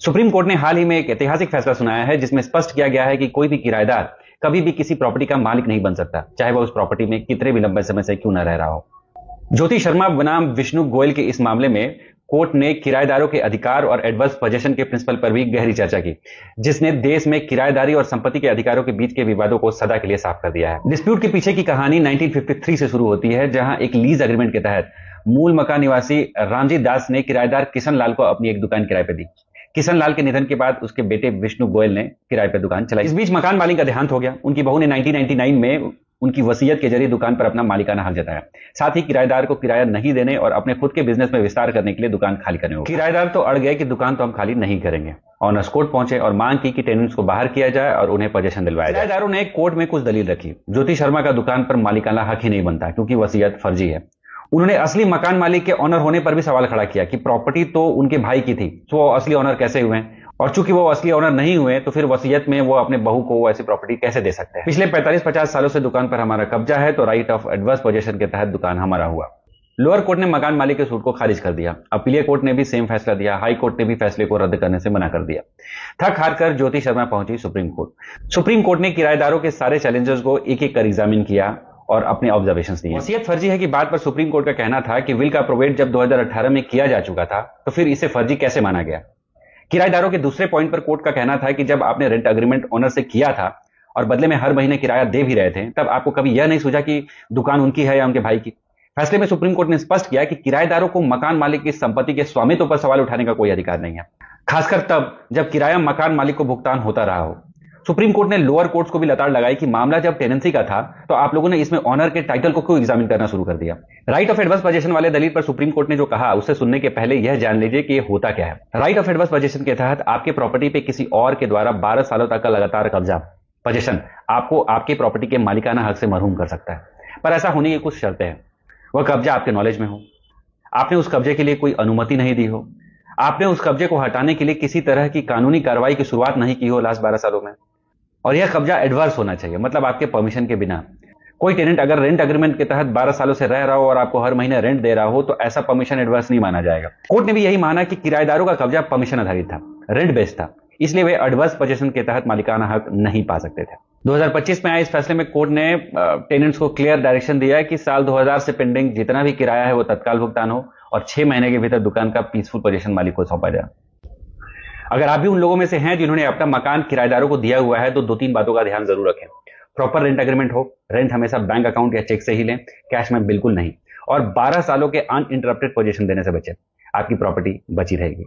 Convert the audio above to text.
Supreme court ने हाल ही में एक ऐतिहासिक फैसला सुनाया है जिसमें स्पष्ट किया गया है कि कोई भी किराएदार कभी भी किसी प्रॉपर्टी का मालिक नहीं बन सकता, चाहे वह उस प्रॉपर्टी में कितने भी लंबे समय से क्यों न रह रहा हो। ज्योति शर्मा बनाम विष्णु गोयल के इस मामले में कोर्ट ने किराएदारों के अधिकार और एडवर्स पोजेशन के प्रिंसिपल पर भी गहरी चर्चा की, जिसने देश में किराएदारी और संपत्ति के अधिकारों के बीच के विवादों को सदा के लिए साफ कर दिया है। डिस्प्यूट के पीछे की कहानी 1953 से शुरू होती है, जहां एक लीज एग्रीमेंट के तहत मूल मकान निवासी रामजी दास ने किराएदार किशन लाल को अपनी एक दुकान किराए पर दी। किशन लाल के निधन के बाद उसके बेटे विष्णु गोयल ने किराए पर दुकान चलाई। इस बीच मकान मालिक का देहांत हो गया। उनकी बहू ने 1999 में उनकी वसीयत के जरिए दुकान पर अपना मालिकाना हक जताया। साथ ही किराएदार को किराया नहीं देने और अपने खुद के बिजनेस में विस्तार करने के लिए दुकान खाली करने होगी। किराएदार तो अड़ गए कि दुकान तो हम खाली नहीं करेंगे। ऑनर्स कोर्ट पहुंचे और मांग की कि टेनेंट्स को बाहर किया जाए और उन्हें पोजीशन दिलवाया जाए। किराएदारों ने कोर्ट में कुछ दलील रखी। ज्योति शर्मा का दुकान पर मालिकाना हक ही नहीं बनता क्योंकि वसीयत फर्जी है। उन्होंने असली मकान मालिक के ऑनर होने पर भी सवाल खड़ा किया कि प्रॉपर्टी तो उनके भाई की थी, तो वो असली ऑनर कैसे हुए, और चूंकि वो असली ऑनर नहीं हुए तो फिर वसीयत में वो अपने बहू को ऐसी प्रॉपर्टी कैसे दे सकते हैं। पिछले 45-50 सालों से दुकान पर हमारा कब्जा है, तो राइट ऑफ एडवर्स पोजेशन के तहत दुकान हमारा हुआ। लोअर कोर्ट ने मकान मालिक के सूट को खारिज कर दिया। अपीलीय कोर्ट ने भी सेम फैसला दिया। हाई कोर्ट ने भी फैसले को रद्द करने से मना कर दिया। थक हार कर ज्योति शर्मा पहुंची सुप्रीम कोर्ट। सुप्रीम कोर्ट ने किराएदारों के सारे चैलेंजेस को एक एक कर एग्जामिन किया और अपने ऑब्जर्वेशंस दिए। वसीयत फर्जी है कि बात पर सुप्रीम कोर्ट का कहना था कि विल का प्रोवेट जब 2018 में किया जा चुका था तो फिर इसे फर्जी कैसे माना गया। किराएदारों के दूसरे पॉइंट पर कोर्ट का कहना था कि जब आपने रेंट अग्रीमेंट ओनर से किया था और बदले में हर महीने किराया दे भी रहे थे, तब आपको कभी यह नहीं सूझा कि दुकान उनकी है या उनके भाई की। फैसले में सुप्रीम कोर्ट ने स्पष्ट किया कि किराएदारों को मकान मालिक की संपत्ति के स्वामित्व पर सवाल उठाने का कोई अधिकार नहीं है, खासकर तब जब किराया मकान मालिक को भुगतान होता रहा हो। सुप्रीम कोर्ट ने लोअर कोर्ट्स को भी लताड़ लगाई कि मामला जब टेनेंसी का था तो आप लोगों ने इसमें ऑनर के टाइटल को क्यों एग्जामिन करना शुरू कर दिया। राइट ऑफ एडवर्स पोजेशन वाले दलील पर सुप्रीम कोर्ट ने जो कहा उसे सुनने के पहले यह जान लीजिए कि यह होता क्या है। राइट ऑफ एडवर्स पोजेशन के तहत आपके प्रॉपर्टी पे किसी और के द्वारा 12 सालों तक का लगातार कब्जा पोजेशन आपको आपकी प्रॉपर्टी के मालिकाना हक से महरूम कर सकता है, पर ऐसा होने की कुछ शर्तें हैं। वह कब्जा आपके नॉलेज में हो, आपने उस कब्जे के लिए कोई अनुमति नहीं दी हो, आपने उस कब्जे को हटाने के लिए किसी तरह की कानूनी कार्रवाई की शुरुआत नहीं की हो लास्ट 12 सालों में, और यह कब्जा एडवर्स होना चाहिए, मतलब आपके परमिशन के बिना। कोई टेनेंट अगर रेंट एग्रीमेंट के तहत 12 सालों से रह रहा हो और आपको हर महीने रेंट दे रहा हो तो ऐसा परमिशन एडवर्स नहीं माना जाएगा। कोर्ट ने भी यही माना कि किराएदारों का कब्जा परमिशन आधारित था, रेंट बेस्ड था, इसलिए वे एडवर्स पोजेशन के तहत मालिकाना हक नहीं पा सकते थे। 2025 में आए इस फैसले में कोर्ट ने टेनेंट्स को क्लियर डायरेक्शन दिया है कि साल 2000 से पेंडिंग जितना भी किराया है वो तत्काल भुगतान हो और 6 महीने के भीतर दुकान का पीसफुल पोजेशन मालिक को सौंपा जाए। अगर आप भी उन लोगों में से हैं जिन्होंने अपना मकान किराएदारों को दिया हुआ है तो 2-3 बातों का ध्यान जरूर रखें। प्रॉपर रेंट एग्रीमेंट हो, रेंट हमेशा बैंक अकाउंट या चेक से ही लें, कैश में बिल्कुल नहीं, और 12 सालों के अनइंटरप्टेड पोजीशन देने से बचें। आपकी प्रॉपर्टी बची रहेगी।